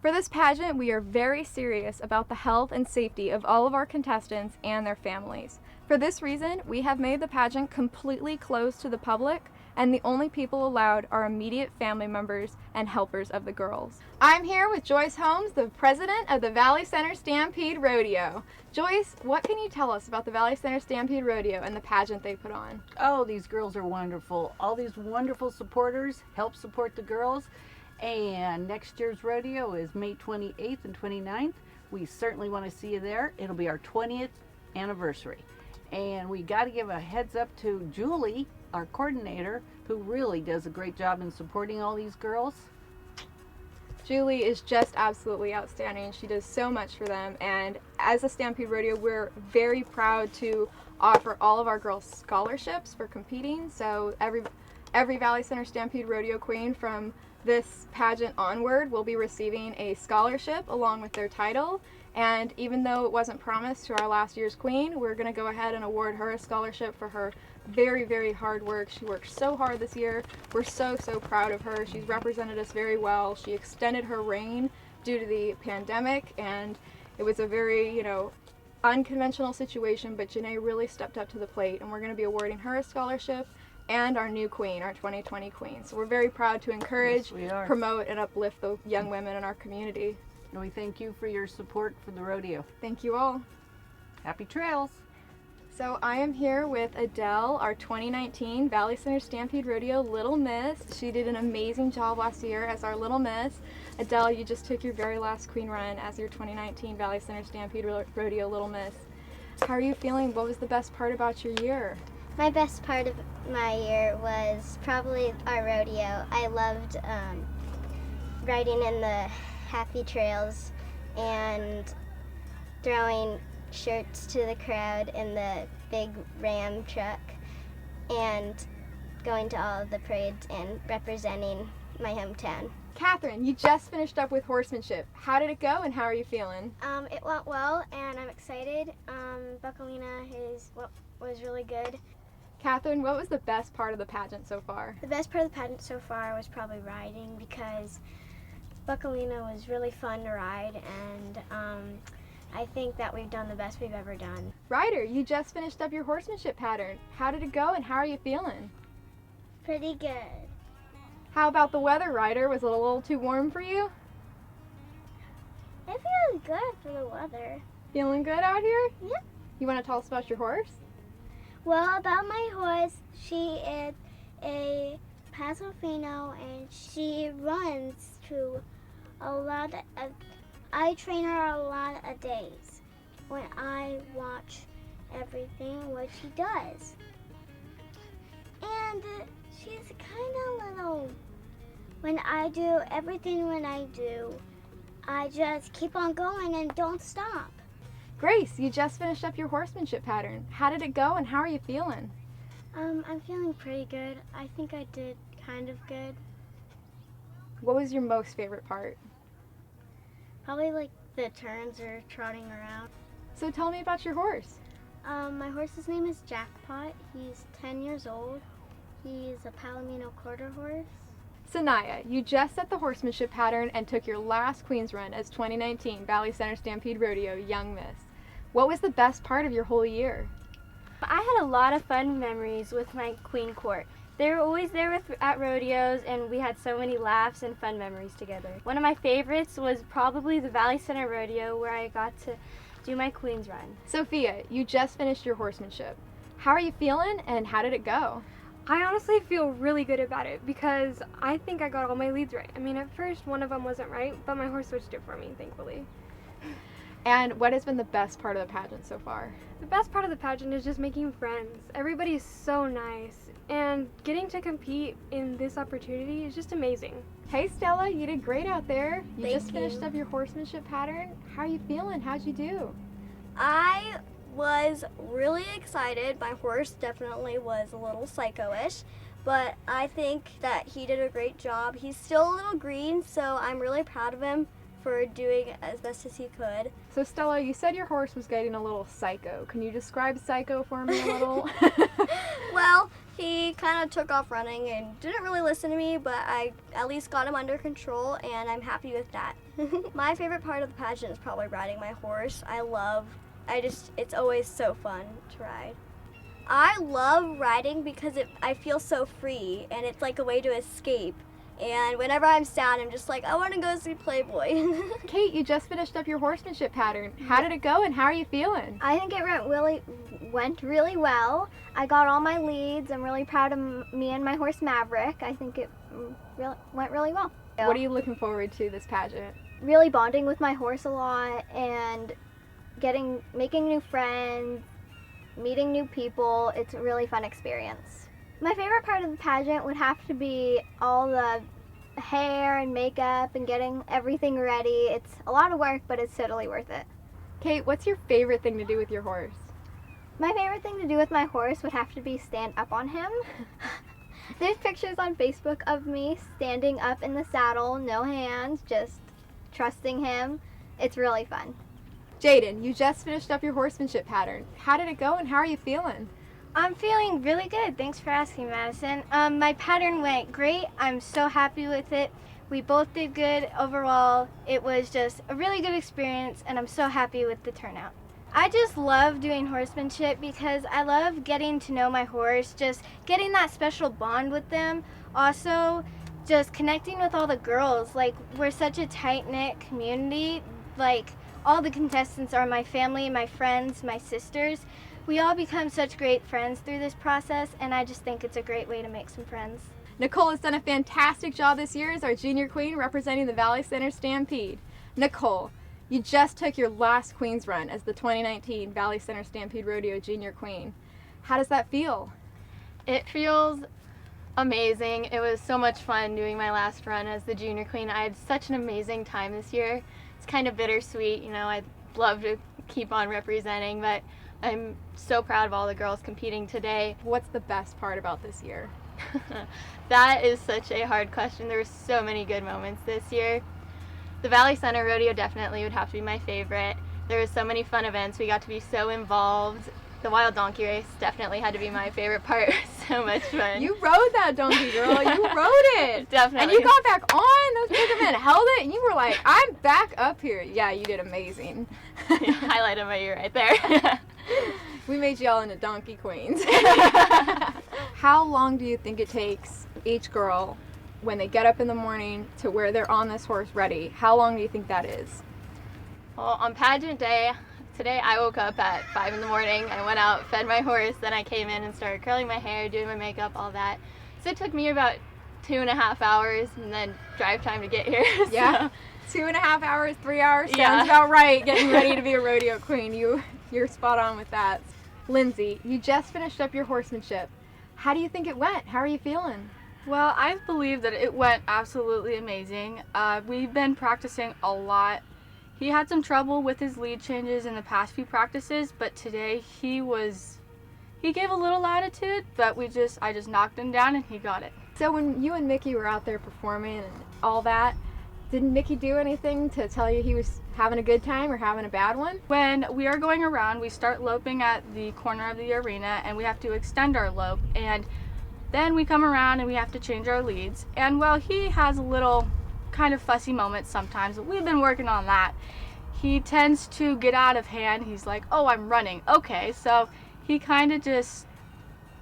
For this pageant, we are very serious about the health and safety of all of our contestants and their families. For this reason, we have made the pageant completely closed to the public, and the only people allowed are immediate family members and helpers of the girls. I'm here with Joyce Holmes, the president of the Valley Center Stampede Rodeo. Joyce, what can you tell us about the Valley Center Stampede Rodeo and the pageant they put on? Oh, these girls are wonderful. All these wonderful supporters help support the girls. And next year's rodeo is May 28th and 29th. We certainly want to see you there. It'll be our 20th anniversary. And we got to give a heads up to Julie, our coordinator, who really does a great job in supporting all these girls. Julie is just absolutely outstanding. She does so much for them, and as a Stampede Rodeo, we're very proud to offer all of our girls scholarships for competing. So every Valley Center Stampede Rodeo queen from this pageant onward will be receiving a scholarship along with their title. And even though it wasn't promised to our last year's queen, we're going to go ahead and award her a scholarship for her very, very hard work. She worked so hard this year. We're so proud of her. She's represented us very well. She extended her reign due to the pandemic, and it was a very, unconventional situation, but Janae really stepped up to the plate, and we're going to be awarding her a scholarship and our new queen, our 2020 queen. So we're very proud to encourage, promote, and uplift the young women in our community. And we thank you for your support for the rodeo. Thank you all. Happy trails. So I am here with Adele, our 2019 Valley Center Stampede Rodeo Little Miss. She did an amazing job last year as our Little Miss. Adele, you just took your very last queen run as your 2019 Valley Center Stampede Rodeo Little Miss. How are you feeling? What was the best part about your year? My best part of my year was probably our rodeo. I loved riding in the happy trails and throwing shirts to the crowd in the big Ram truck and going to all of the parades and representing my hometown. Catherine, you just finished up with horsemanship. How did it go and how are you feeling? It went well and I'm excited. Buckalina was really good. Catherine, what was the best part of the pageant so far? The best part of the pageant so far was probably riding, because Buckalina was really fun to ride, and I think that we've done the best we've ever done. Ryder, you just finished up your horsemanship pattern. How did it go and how are you feeling? Pretty good. How about the weather, Ryder? Was it a little too warm for you? I'm feeling good for the weather. Feeling good out here? Yeah. You want to tell us about your horse? Well, about my horse, she is a Pasofino, and she runs to a lot of, I train her a lot of days when I watch everything what she does. And she's kind of little, when I do everything I just keep on going and don't stop. Grace, you just finished up your horsemanship pattern. How did it go and how are you feeling? I'm feeling pretty good. I think I did kind of good. What was your most favorite part? Probably like the turns or trotting around. So tell me about your horse. My horse's name is Jackpot. He's 10 years old. He's a Palomino quarter horse. Sanaya, you just set the horsemanship pattern and took your last queen's run as 2019 Valley Center Stampede Rodeo Young Miss. What was the best part of your whole year? I had a lot of fun memories with my queen court. They were always there at rodeos, and we had so many laughs and fun memories together. One of my favorites was probably the Valley Center Rodeo, where I got to do my queen's run. Sophia, you just finished your horsemanship. How are you feeling and how did it go? I honestly feel really good about it because I think I got all my leads right. I mean, at first one of them wasn't right, but my horse switched it for me, thankfully. And what has been the best part of the pageant so far? The best part of the pageant is just making friends. Everybody is so nice, and getting to compete in this opportunity is just amazing. Hey Stella, you did great out there. You Thank just finished up your horsemanship pattern. How are you feeling? How'd you do? I was really excited. My horse definitely was a little psycho-ish, but I think that he did a great job. He's still a little green, so I'm really proud of him for doing as best as he could. So Stella, you said your horse was getting a little psycho. Can you describe psycho for me a little? Well, He kind of took off running and didn't really listen to me, but I at least got him under control, and I'm happy with that. My favorite part of the pageant is probably riding my horse. It's always so fun to ride. I love riding because I feel so free, and it's like a way to escape. And whenever I'm sad, I'm just like, I want to go see Playboy. Kate, you just finished up your horsemanship pattern. How did it go and how are you feeling? I think it went really well. I got all my leads. I'm really proud of me and my horse Maverick. I think it went really well. What are you looking forward to this pageant? Really bonding with my horse a lot and making new friends, meeting new people. It's a really fun experience. My favorite part of the pageant would have to be all the hair and makeup and getting everything ready. It's a lot of work, but it's totally worth it. Kate, what's your favorite thing to do with your horse? My favorite thing to do with my horse would have to be stand up on him. There's pictures on Facebook of me standing up in the saddle, no hands, just trusting him. It's really fun. Jaden, you just finished up your horsemanship pattern. How did it go and how are you feeling? I'm feeling really good. Thanks for asking, Madison. My pattern went great. I'm so happy with it. We both did good overall. It was just a really good experience, and I'm so happy with the turnout. I just love doing horsemanship because I love getting to know my horse, just getting that special bond with them. Also, just connecting with all the girls. Like, we're such a tight-knit community. Like, all the contestants are my family, my friends, my sisters. We all become such great friends through this process, and I just think it's a great way to make some friends. Nicole has done a fantastic job this year as our junior queen representing the Valley Center Stampede. Nicole, you just took your last queen's run as the 2019 Valley Center Stampede Rodeo junior queen. How does that feel? It feels amazing. It was so much fun doing my last run as the junior queen. I had such an amazing time this year. It's kind of bittersweet, I'd love to keep on representing, but I'm so proud of all the girls competing today. What's the best part about this year? That is such a hard question. There were so many good moments this year. The Valley Center Rodeo definitely would have to be my favorite. There was so many fun events. We got to be so involved. The Wild Donkey Race definitely had to be my favorite part. So much fun. You rode that donkey, girl. You rode it. Definitely. And you got back on. Those bigger men held it, and you were like, I'm back up here. Yeah, you did amazing. Yeah, highlight of my year right there. We made you all into donkey queens. How long do you think it takes each girl when they get up in the morning to where they're on this horse ready? How long do you think that is? Well, on pageant day, today I woke up at 5 in the morning. I went out, fed my horse, then I came in and started curling my hair, doing my makeup, all that. So it took me about 2.5 hours and then drive time to get here. Yeah. 2.5 hours, 3 hours, Yeah. sounds about right. Getting ready to be a rodeo queen. You're spot on with that. Lindsay, you just finished up your horsemanship. How do you think it went? How are you feeling? Well, I believe that it went absolutely amazing. We've been practicing a lot. He had some trouble with his lead changes in the past few practices, but today he gave a little attitude, but I just knocked him down and he got it. So when you and Mickey were out there performing and all that, didn't Mickey do anything to tell you he was having a good time or having a bad one? When we are going around, we start loping at the corner of the arena and we have to extend our lope, and then we come around and we have to change our leads. And while he has a little kind of fussy moments sometimes, but we've been working on that. He tends to get out of hand. He's like, oh, I'm running. Okay, so he kind of just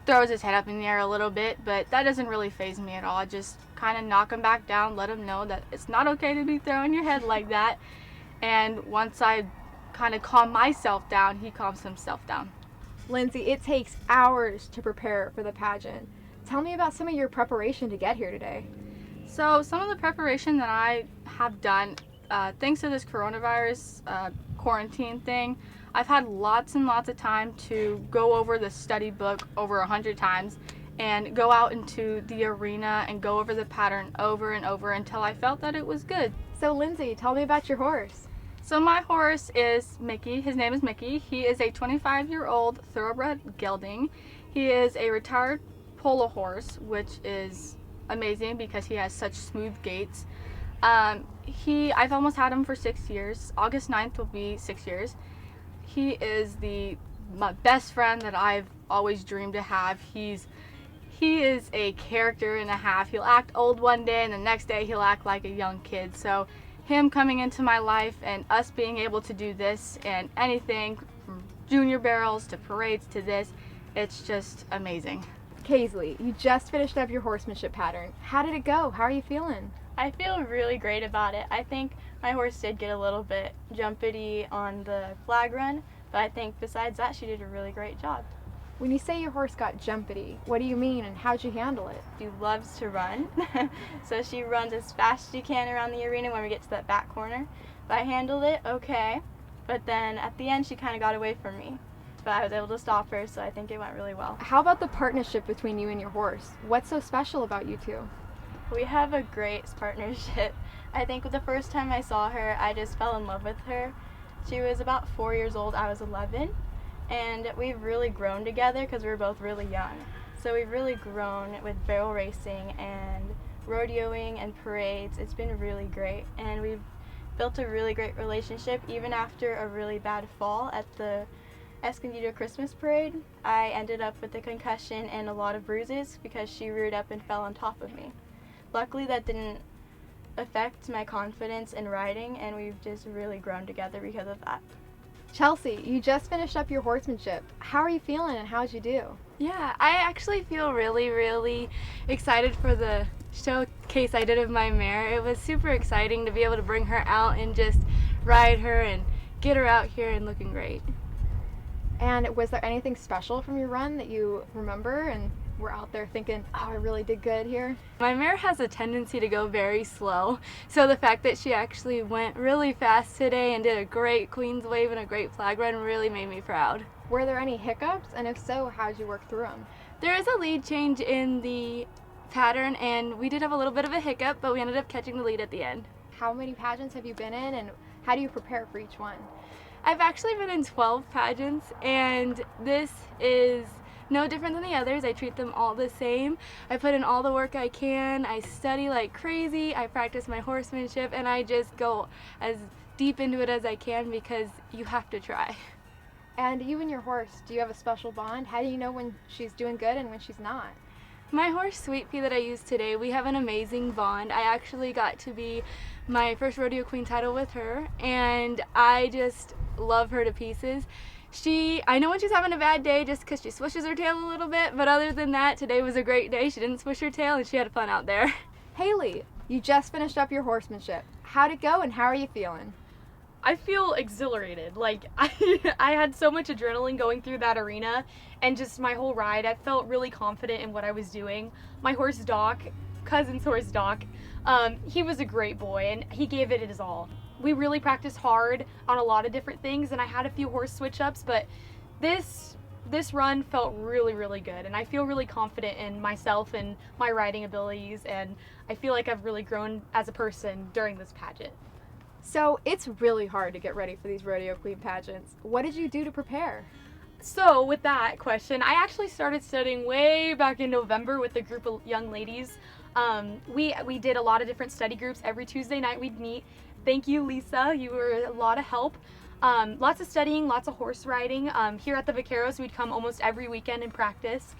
throws his head up in the air a little bit, but that doesn't really faze me at all. I just kind of knock him back down, let him know that it's not okay to be throwing your head like that. And once I kind of calm myself down, he calms himself down. Lindsay, it takes hours to prepare for the pageant. Tell me about some of your preparation to get here today. So some of the preparation that I have done, thanks to this coronavirus quarantine thing, I've had lots and lots of time to go over the study book over 100 times and go out into the arena and go over the pattern over and over until I felt that it was good. So Lindsay, tell me about your horse. So my horse is Mickey. His name is Mickey. He is a 25-year-old thoroughbred gelding. He is a retired polo horse, which is amazing because he has such smooth gaits. I've almost had him for 6 years. August 9th will be 6 years. He is my best friend that I've always dreamed to have. He is a character and a half. He'll act old one day and the next day he'll act like a young kid. So him coming into my life and us being able to do this and anything from junior barrels to parades to this, it's just amazing. Kaisley, you just finished up your horsemanship pattern. How did it go? How are you feeling? I feel really great about it. I think my horse did get a little bit jumpity on the flag run, but I think besides that she did a really great job. When you say your horse got jumpity, what do you mean and how'd you handle it? She loves to run, so she runs as fast as she can around the arena when we get to that back corner. But I handled it okay, but then at the end she kind of got away from me. But I was able to stop her, so I think it went really well. How about the partnership between you and your horse? What's so special about you two? We have a great partnership. I think the first time I saw her, I just fell in love with her. She was about 4 years old, I was 11, and we've really grown together because we were both really young. So we've really grown with barrel racing and rodeoing and parades. It's been really great, and we've built a really great relationship even after a really bad fall at the Escondido Christmas parade. I ended up with a concussion and a lot of bruises because she reared up and fell on top of me. Luckily that didn't affect my confidence in riding, and we've just really grown together because of that. Chelsea, you just finished up your horsemanship. How are you feeling and how'd you do? Yeah, I actually feel really excited for the showcase I did of my mare. It was super exciting to be able to bring her out and just ride her and get her out here and looking great. And was there anything special from your run that you remember and were out there thinking, oh, I really did good here? My mare has a tendency to go very slow, so the fact that she actually went really fast today and did a great Queen's Wave and a great flag run really made me proud. Were there any hiccups? And if so, how'd you work through them? There is a lead change in the pattern, and we did have a little bit of a hiccup, but we ended up catching the lead at the end. How many pageants have you been in, and how do you prepare for each one? I've actually been in 12 pageants, and this is no different than the others. I treat them all the same. I put in all the work I can. I study like crazy. I practice my horsemanship, and I just go as deep into it as I can because you have to try. And you and your horse, do you have a special bond? How do you know when she's doing good and when she's not? My horse, Sweet Pea, that I used today, we have an amazing bond. I actually got to be my first rodeo queen title with her, and I just love her to pieces. I know when she's having a bad day just because she swishes her tail a little bit, but other than that, today was a great day. She didn't swish her tail and she had fun out there. Haley, you just finished up your horsemanship. How'd it go and how are you feeling? I feel exhilarated. Like I had so much adrenaline going through that arena, and just my whole ride, I felt really confident in what I was doing. My horse Doc, cousin's horse Doc, he was a great boy and he gave it his all. We really practiced hard on a lot of different things, and I had a few horse switch ups, but this run felt really good, and I feel really confident in myself and my riding abilities, and I feel like I've really grown as a person during this pageant. So it's really hard to get ready for these rodeo queen pageants. What did you do to prepare? So with that question, I actually started studying way back in November with a group of young ladies. We did a lot of different study groups. Every Tuesday night we'd meet. Thank you, Lisa. You were a lot of help. Lots of studying, lots of horse riding. Here at the Vaqueros, we'd come almost every weekend and practice.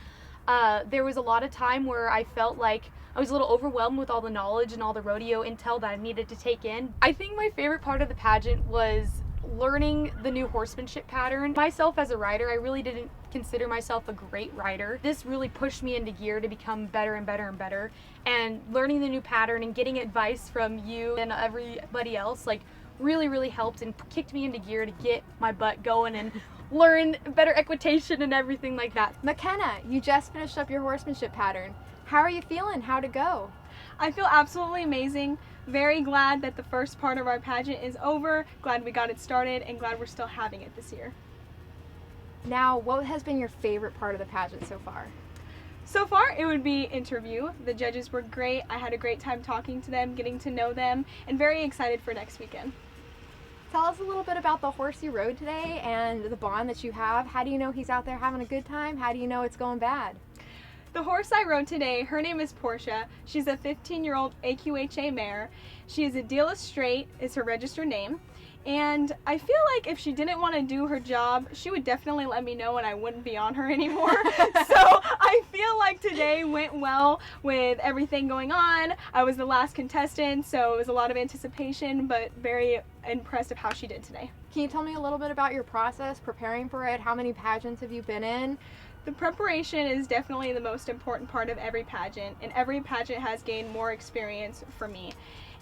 There was a lot of time where I felt like I was a little overwhelmed with all the knowledge and all the rodeo intel that I needed to take in. I think my favorite part of the pageant was learning the new horsemanship pattern. Myself as a rider, I really didn't consider myself a great rider. This really pushed me into gear to become better and better, and learning the new pattern and getting advice from you and everybody else like really helped and kicked me into gear to get my butt going and learn better equitation and everything like that. McKenna, you just finished up your horsemanship pattern. How are you feeling? How'd it go? I feel absolutely amazing. Very glad that the first part of our pageant is over. Glad we got it started, and glad we're still having it this year. Now, what has been your favorite part of the pageant so far? So far, it would be interview. The judges were great. I had a great time talking to them, getting to know them, and very excited for next weekend. Tell us a little bit about the horse you rode today and the bond that you have. How do you know he's out there having a good time? How do you know it's going bad? The horse I rode today, her name is Portia. She's a 15-year-old AQHA mare. She is a Dealer Straight, is her registered name. And I feel like if she didn't want to do her job, she would definitely let me know and I wouldn't be on her anymore. So I feel like today went well with everything going on. I was the last contestant, so it was a lot of anticipation, but very impressed of how she did today. Can you tell me a little bit about your process preparing for it? How many pageants have you been in? The preparation is definitely the most important part of every pageant, and every pageant has gained more experience for me.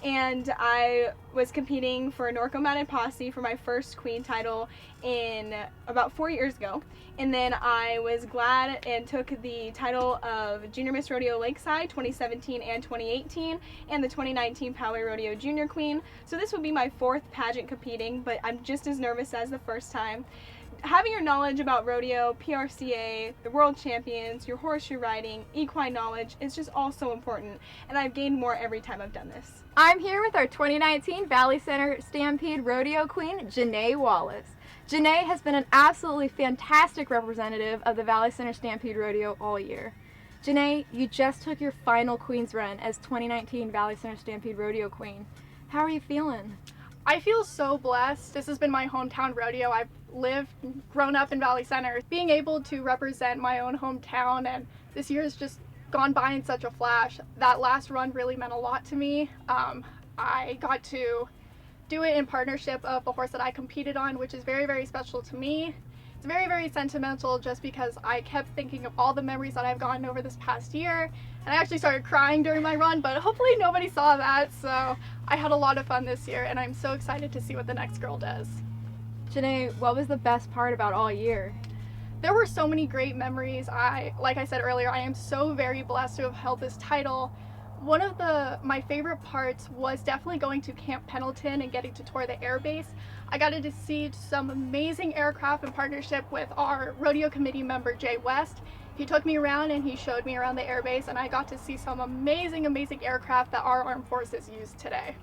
And I was competing for Norco Mounted Posse for my first queen title in about 4 years ago. And then I was glad and took the title of Junior Miss Rodeo Lakeside 2017 and 2018 and the 2019 Poway Rodeo Junior Queen. So this would be my fourth pageant competing, but I'm just as nervous as the first time. Having your knowledge about rodeo, PRCA, the world champions, your horseshoe riding, equine knowledge is just all so important, and I've gained more every time I've done this. I'm here with our 2019 Valley Center Stampede Rodeo Queen, Janae Wallace. Janae has been an absolutely fantastic representative of the Valley Center Stampede Rodeo all year. Janae, you just took your final Queen's run as 2019 Valley Center Stampede Rodeo Queen. How are you feeling? I feel so blessed. This has been my hometown rodeo. I've lived, grown up in Valley Center. Being able to represent my own hometown, and this year has just gone by in such a flash. That last run really meant a lot to me. I got to do it in partnership of the horse that I competed on, which is very, very special to me. It's very, very sentimental just because I kept thinking of all the memories that I've gotten over this past year. And I actually started crying during my run, but hopefully nobody saw that. So I had a lot of fun this year, and I'm so excited to see what the next girl does. Janae, what was the best part about all year? There were so many great memories. Like I said earlier, I am so very blessed to have held this title. One of my favorite parts was definitely going to Camp Pendleton and getting to tour the air base. I got to see some amazing aircraft in partnership with our rodeo committee member, Jay West. He took me around and he showed me around the air base, and I got to see some amazing, amazing aircraft that our armed forces use today.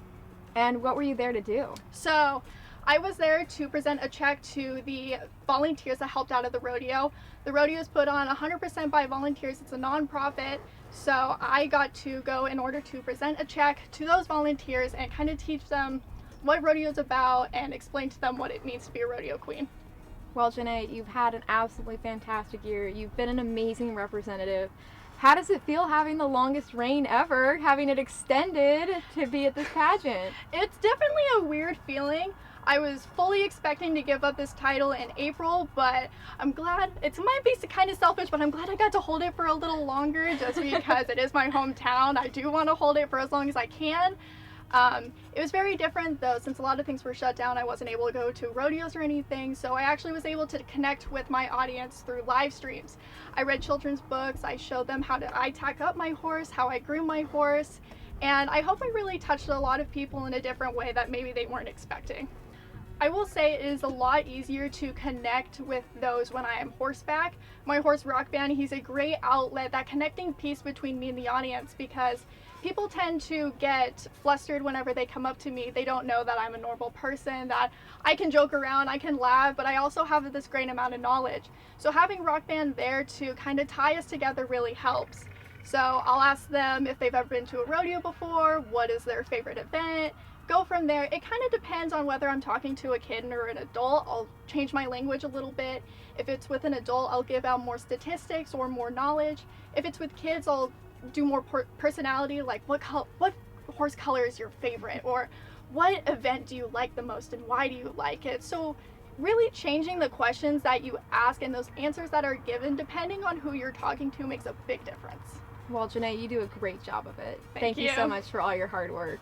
And what were you there to do? So I was there to present a check to the volunteers that helped out at the rodeo. The rodeo is put on 100% by volunteers. It's a nonprofit. So I got to go in order to present a check to those volunteers and kind of teach them what rodeo is about and explain to them what it means to be a rodeo queen. Well, Janae, you've had an absolutely fantastic year. You've been an amazing representative. How does it feel having the longest reign ever, having it extended to be at this pageant? It's definitely a weird feeling. I was fully expecting to give up this title in April, but I'm glad. It might be kind of selfish, but I'm glad I got to hold it for a little longer just because it is my hometown. I do want to hold it for as long as I can. It was very different though, since a lot of things were shut down. I wasn't able to go to rodeos or anything, so I actually was able to connect with my audience through live streams. I read children's books, I showed them how I tack up my horse, how I groom my horse, and I hope I really touched a lot of people in a different way that maybe they weren't expecting. I will say it is a lot easier to connect with those when I am horseback. My horse Rock Band, he's a great outlet, that connecting piece between me and the audience, because people tend to get flustered whenever they come up to me. They don't know that I'm a normal person, that I can joke around, I can laugh, but I also have this great amount of knowledge. So having Rock Band there to kind of tie us together really helps. So I'll ask them if they've ever been to a rodeo before, what is their favorite event, go from there. It kind of depends on whether I'm talking to a kid or an adult. I'll change my language a little bit. If it's with an adult, I'll give out more statistics or more knowledge. If it's with kids, I'll do more personality, like what horse color is your favorite, or what event do you like the most and why do you like it. So really changing the questions that you ask and those answers that are given, depending on who you're talking to, makes a big difference. Well, Janae, you do a great job of it. Thank you you so much for all your hard work.